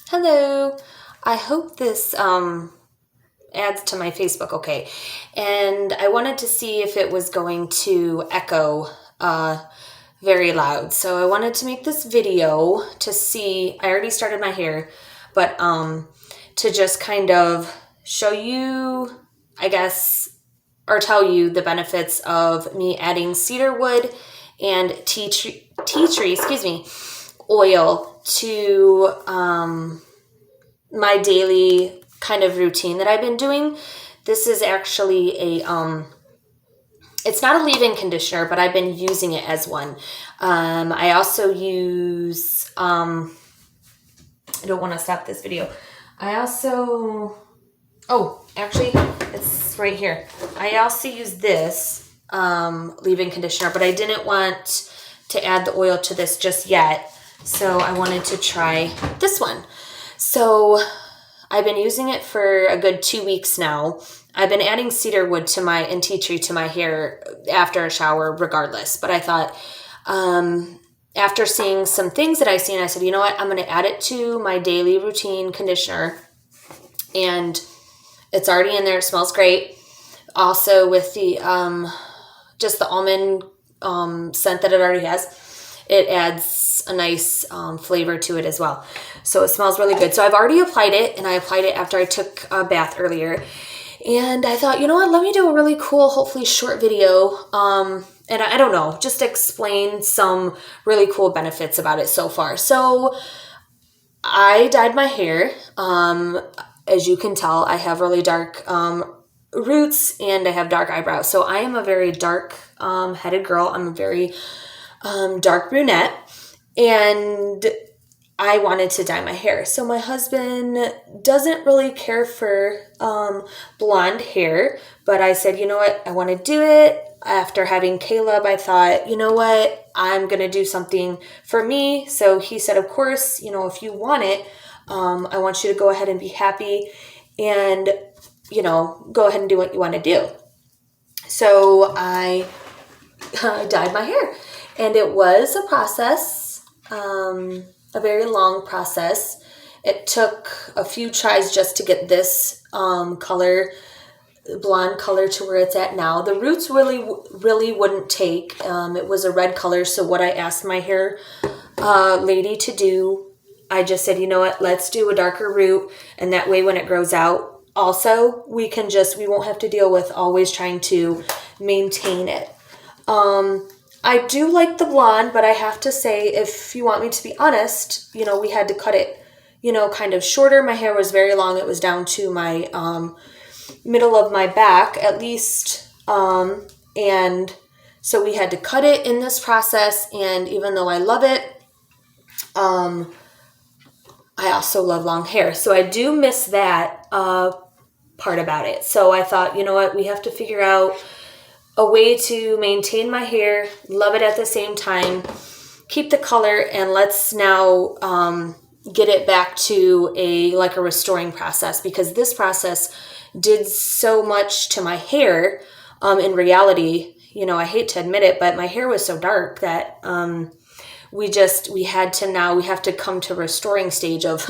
Hello. I hope this adds to my Facebook okay. And I wanted to see if it was going to echo very loud. So I wanted to make this video to see, I already started my hair, but to just kind of show you, I guess, or tell you the benefits of me adding cedarwood and tea tree oil to my daily kind of routine that I've been doing. This is actually it's not a leave-in conditioner, but I've been using it as one. I also use, I don't want to stop this video. Actually, it's right here. I also use this leave-in conditioner, but I didn't want to add the oil to this just yet. So I wanted to try this one. So I've been using it for a good 2 weeks now. I've been adding cedarwood and tea tree to my hair after a shower regardless. But I thought, after seeing some things that I've seen, I said, you know what, I'm going to add it to my daily routine conditioner. And it's already in there. It smells great. Also with the, just the almond scent that it already has, it adds a nice flavor to it as well. So it smells really good. So I've already applied it, and I applied it after I took a bath earlier. And I thought, you know what, let me do a really cool, hopefully short video. And I don't know, just explain some really cool benefits about it so far. So I dyed my hair. As you can tell, I have really dark roots and I have dark eyebrows. So I am a very dark headed girl. I'm a very dark brunette, and I wanted to dye my hair. So my husband doesn't really care for blonde hair, but I said, you know what, I want to do it. After having Caleb, I thought, you know what, I'm going to do something for me. So he said, of course, you know, if you want it, I want you to go ahead and be happy and, you know, go ahead and do what you want to do. So I dyed my hair, and it was a process, a very long process. It took a few tries just to get this color, blonde color, to where it's at now. The roots really wouldn't take. It was a red color, so what I asked my hair lady to do, I just said, you know what, let's do a darker root, and that way when it grows out, also we won't have to deal with always trying to maintain it. I do like the blonde, but I have to say, if you want me to be honest, you know, we had to cut it, you know, kind of shorter. My hair was very long. It was down to my middle of my back at least. And so we had to cut it in this process. And even though I love it, I also love long hair. So I do miss that part about it. So I thought, you know what, we have to figure out a way to maintain my hair, love it at the same time, keep the color, and let's now get it back to a restoring process, because this process did so much to my hair. In reality, you know, I hate to admit it, but my hair was so dark that we have to come to a restoring stage of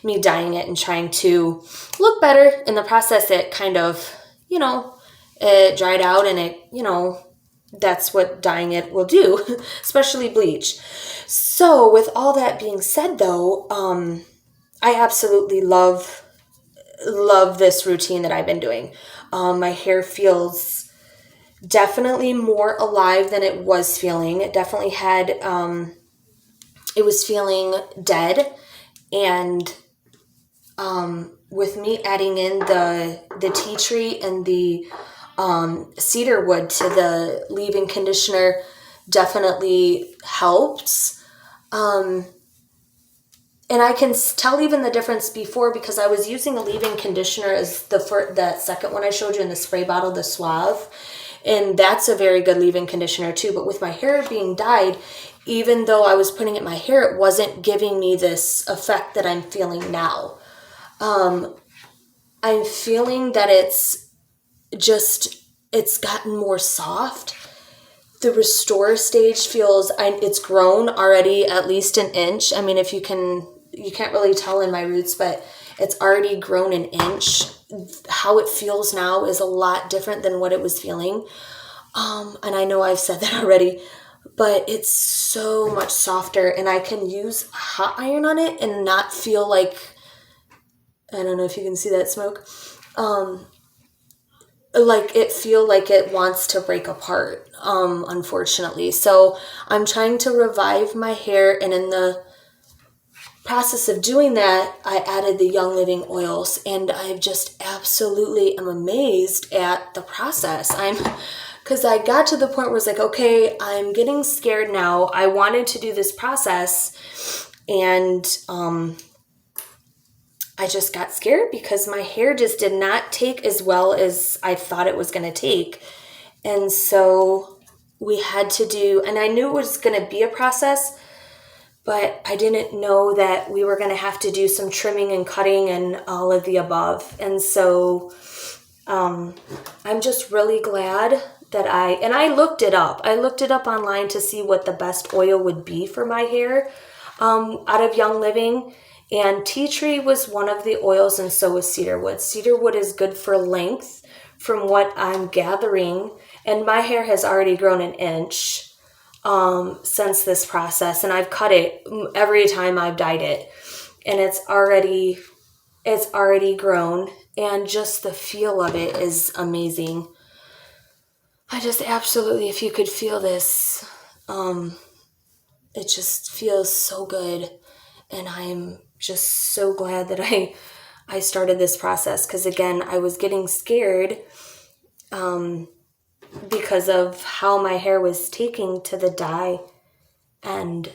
me dyeing it and trying to look better. In the process, it kind of, you know, it dried out, and it, you know, that's what dyeing it will do, especially bleach. So with all that being said, though, I absolutely love this routine that I've been doing. My hair feels definitely more alive than it was feeling. It definitely had, it was feeling dead. And with me adding in the tea tree and the cedarwood to the leave-in conditioner definitely helps. And I can tell even the difference before, because I was using a leave-in conditioner as that second one I showed you in the spray bottle, the Suave. And that's a very good leave-in conditioner too. But with my hair being dyed, even though I was putting it in my hair, it wasn't giving me this effect that I'm feeling now. I'm feeling that it's gotten more soft. The restore stage feels, it's grown already at least an inch. I mean, if you can you can't really tell in my roots, but it's already grown an inch. How it feels now is a lot different than what it was feeling. And I know I've said that already, but it's so much softer, and I can use hot iron on it and not feel like, I don't know if you can see that smoke, like it feel like it wants to break apart, unfortunately. So I'm trying to revive my hair, and in the process of doing that, I added the Young Living oils, and I just absolutely am amazed at the process. Because I got to the point where it's like, okay, I'm getting scared now. I wanted to do this process, and I just got scared because my hair just did not take as well as I thought it was going to take. And so we had to do, and I knew it was going to be a process, but I didn't know that we were going to have to do some trimming and cutting and all of the above. And so I'm just really glad that I looked it up. I looked it up online to see what the best oil would be for my hair out of Young Living. And Tea Tree was one of the oils, and so was Cedarwood. Cedarwood is good for length from what I'm gathering. And my hair has already grown an inch since this process, and I've cut it every time I've dyed it, and it's already grown, and just the feel of it is amazing. I just absolutely, if you could feel this, it just feels so good, and I'm just so glad that I started this process, because again, I was getting scared because of how my hair was taking to the dye, and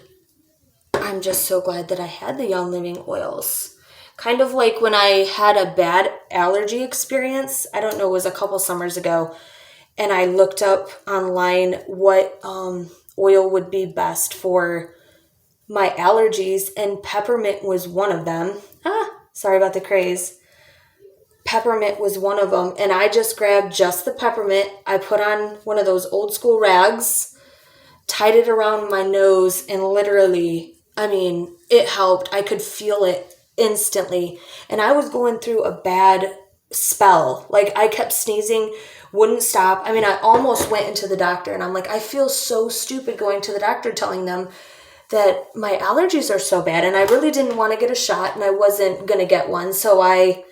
I'm just so glad that I had the Young Living oils. Kind of like when I had a bad allergy experience, I don't know, it was a couple summers ago, and I looked up online what oil would be best for my allergies, and peppermint was one of them. Sorry about the craze. Peppermint was one of them, and I just grabbed just the peppermint. I put on one of those old school rags, tied it around my nose, and literally, I mean, it helped. I could feel it instantly, and I was going through a bad spell. Like, I kept sneezing, wouldn't stop. I mean, I almost went into the doctor, and I'm like, I feel so stupid going to the doctor telling them that my allergies are so bad, and I really didn't want to get a shot, and I wasn't going to get one. So I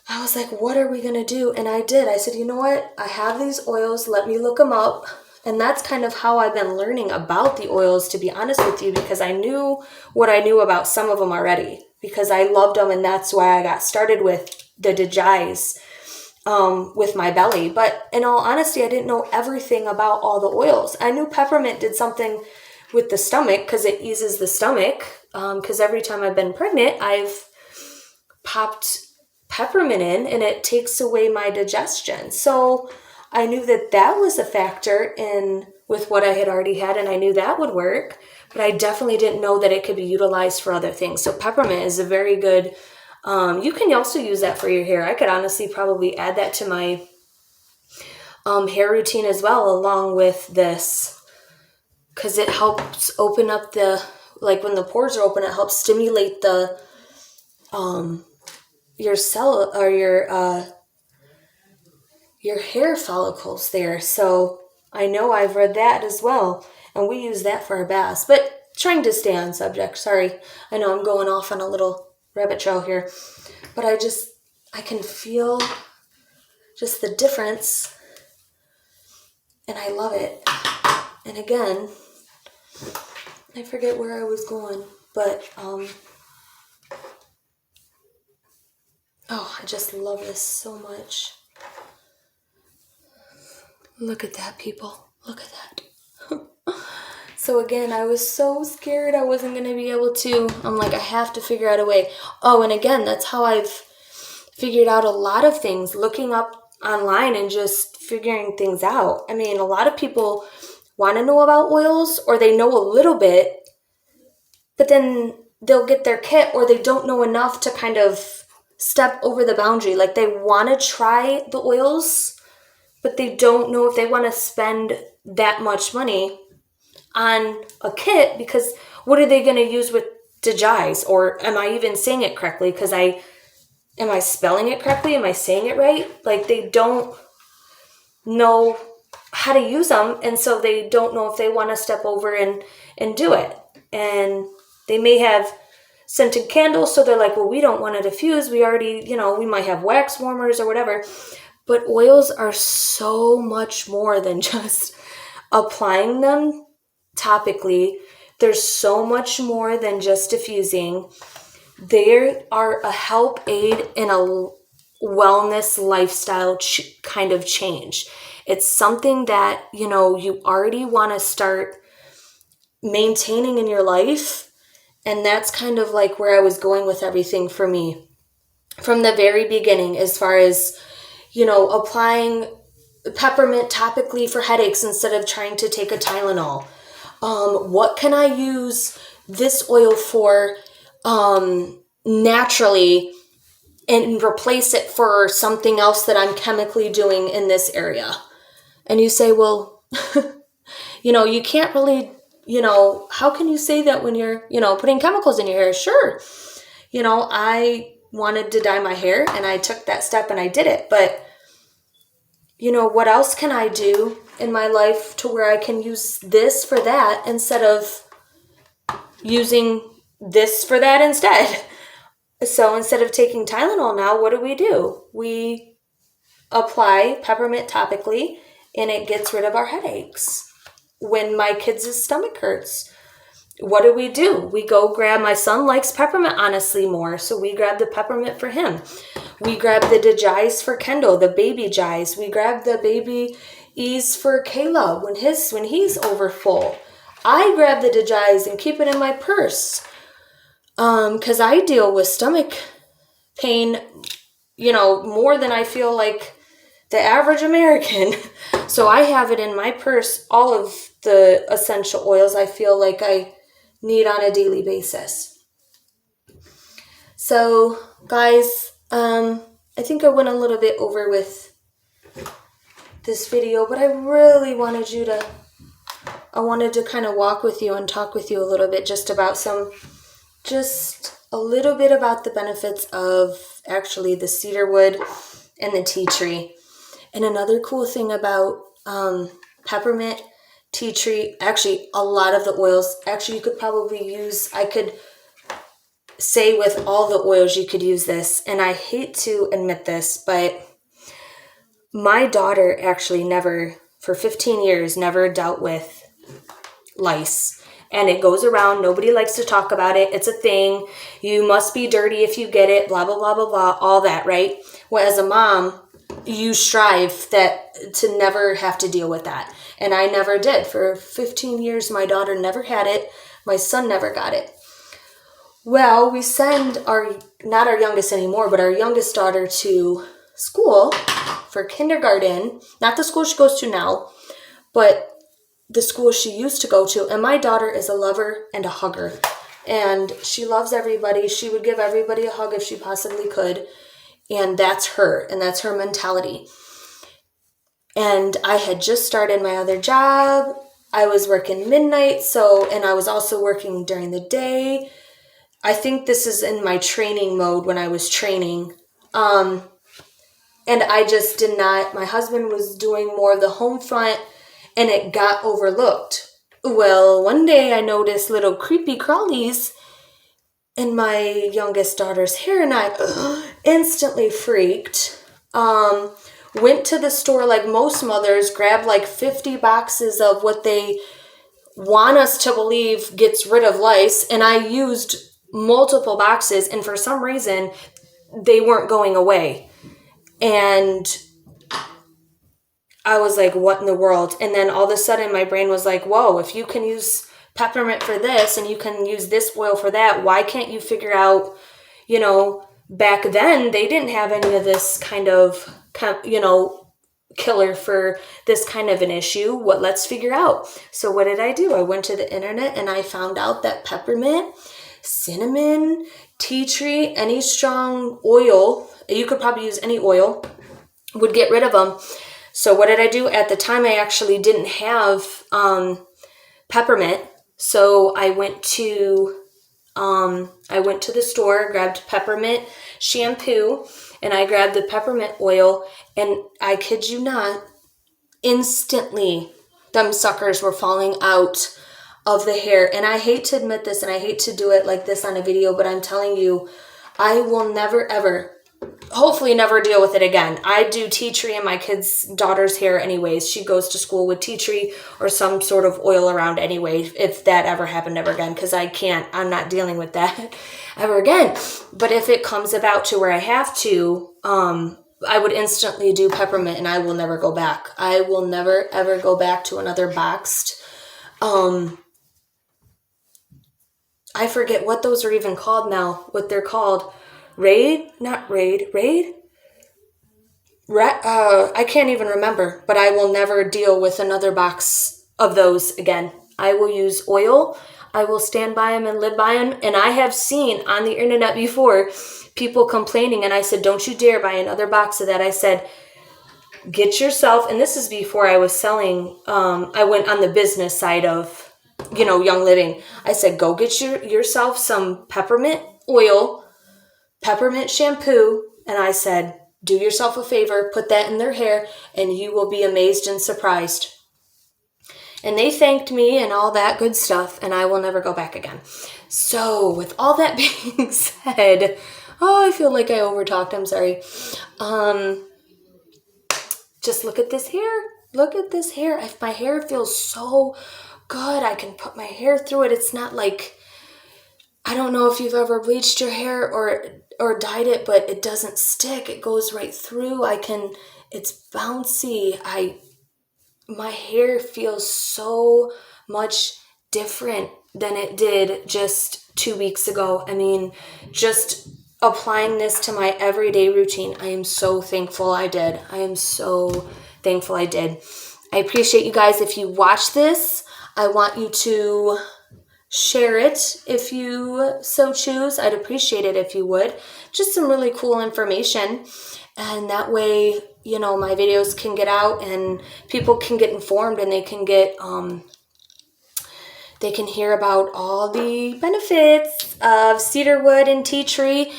was like, what are we going to do? And I did. I said, you know what? I have these oils. Let me look them up. And that's kind of how I've been learning about the oils, to be honest with you, because I knew what I knew about some of them already, because I loved them, and that's why I got started with the DJIs with my belly. But in all honesty, I didn't know everything about all the oils. I knew peppermint did something with the stomach because it eases the stomach, because every time I've been pregnant, I've popped peppermint in, and it takes away my digestion. So I knew that that was a factor in with what I had already had, and I knew that would work, but I definitely didn't know that it could be utilized for other things. So peppermint is a very good, you can also use that for your hair. I could honestly probably add that to my hair routine as well, along with this, because it helps open up the, like when the pores are open, it helps stimulate the your cell or your hair follicles there. So I know I've read that as well, and we use that for our baths. But trying to stay on subject, sorry, I know I'm going off on a little rabbit trail here, but I can feel just the difference, and I love it. And again, I forget where I was going, but I just love this so much. Look at that, people. Look at that. So again, I was so scared I wasn't going to be able to. I'm like, I have to figure out a way. Oh, and again, that's how I've figured out a lot of things, looking up online and just figuring things out. I mean, a lot of people want to know about oils, or they know a little bit, but then they'll get their kit, or they don't know enough to kind of step over the boundary. Like, they want to try the oils, but they don't know if they want to spend that much money on a kit, because what are they going to use with Dejies, or am I even saying it correctly? Because am I spelling it correctly? Am I saying it right? Like, they don't know how to use them, and so they don't know if they want to step over and do it. And they may have scented candles, so they're like, well, we don't want to diffuse. We already, we might have wax warmers or whatever. But oils are so much more than just applying them topically. There's so much more than just diffusing. They are a help aid in a wellness lifestyle kind of change. It's something that, you already want to start maintaining in your life. And that's kind of like where I was going with everything for me from the very beginning, as far as, applying peppermint topically for headaches instead of trying to take a Tylenol. What can I use this oil for naturally and replace it for something else that I'm chemically doing in this area? And you say, well, you can't really, how can you say that when you're, putting chemicals in your hair? Sure. I wanted to dye my hair and I took that step and I did it. But, what else can I do in my life to where I can use this for that instead of using this for that instead? So instead of taking Tylenol now, what do? We apply peppermint topically and it gets rid of our headaches. When my kids' stomach hurts, what do? We go grab, my son likes peppermint honestly more, so we grab the peppermint for him. We grab the Dejies for Kendall, the baby Jies. We grab the baby E's for Caleb when he's over full. I grab the Dejies and keep it in my purse. Because I deal with stomach pain, more than I feel like the average American. So I have it in my purse, all of the essential oils I feel like I need on a daily basis. So, guys, I think I went a little bit over with this video, but I really wanted to kind of walk with you and talk with you a little bit just a little bit about the benefits of actually the cedarwood and the tea tree. And another cool thing about peppermint, tea tree, actually a lot of the oils, actually you could probably use, I could say with all the oils you could use this. And I hate to admit this, but my daughter actually for 15 years, never dealt with lice. And it goes around. Nobody likes to talk about it. It's a thing. You must be dirty if you get it, blah, blah, blah, blah, blah, all that, right? Well, as a mom, you strive to never have to deal with that. And I never did. For 15 years, my daughter never had it. My son never got it. Well, we send not our youngest anymore, but our youngest daughter to school for kindergarten. Not the school she goes to now, but the school she used to go to. And my daughter is a lover and a hugger. And she loves everybody. She would give everybody a hug if she possibly could. And that's her. And that's her mentality. And I had just started my other job. I was working midnight. And I was also working during the day. I think this is in my training mode when I was training. And I just did not, my husband was doing more of the home front and it got overlooked. Well, one day I noticed little creepy crawlies in my youngest daughter's hair and I instantly freaked. Went to the store like most mothers, grabbed like 50 boxes of what they want us to believe gets rid of lice. And I used multiple boxes and for some reason they weren't going away. And I was like, what in the world? And then all of a sudden my brain was like, whoa, if you can use peppermint for this and you can use this oil for that, why can't you figure out, back then they didn't have any of this kind of, killer for this kind of an issue. Let's figure out. So what did I do? I went to the internet and I found out that peppermint, cinnamon, tea tree, any strong oil, you could probably use any oil, would get rid of them. So what did I do? At the time, I actually didn't have peppermint. So I went to I went to the store, grabbed peppermint shampoo, and I grabbed the peppermint oil, and I kid you not, instantly them suckers were falling out of the hair. And I hate to admit this, and I hate to do it like this on a video, but I'm telling you, I will never ever, hopefully never deal with it again. I do tea tree in my kid's daughter's hair anyways. She goes to school with tea tree or some sort of oil around anyway, if that ever happened ever again, because I'm not dealing with that ever again. But if it comes about to where I have to, I would instantly do peppermint, and I will never go back. I will never ever go back to another boxed, I forget what those are even called now, what they're called. Raid? Not Raid. Raid? I can't even remember, but I will never deal with another box of those again. I will use oil. I will stand by them and live by them. And I have seen on the internet before people complaining, and I said, don't you dare buy another box of that. I said, get yourself, and this is before I was selling, I went on the business side of, Young Living. I said, go get yourself some peppermint oil, peppermint shampoo, and I said, do yourself a favor, put that in their hair, and you will be amazed and surprised. And they thanked me and all that good stuff, and I will never go back again. So with all that being said, I feel like I overtalked, I'm sorry. Just look at this hair. Look at this hair. My hair feels so good. I can put my hair through it. It's not like, I don't know if you've ever bleached your hair or dyed it, but it doesn't stick. It goes right through. It's bouncy. My hair feels so much different than it did just 2 weeks ago. I mean, just applying this to my everyday routine, I am so thankful I did. I am so thankful I did. I appreciate you guys. If you watch this, I want you to share it if you so choose. I'd appreciate it if you would. Just some really cool information. And that way, my videos can get out and people can get informed, and they can hear about all the benefits of cedarwood and tea tree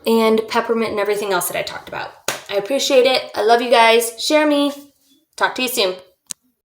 and peppermint and everything else that I talked about. I appreciate it. I love you guys. Share me. Talk to you soon.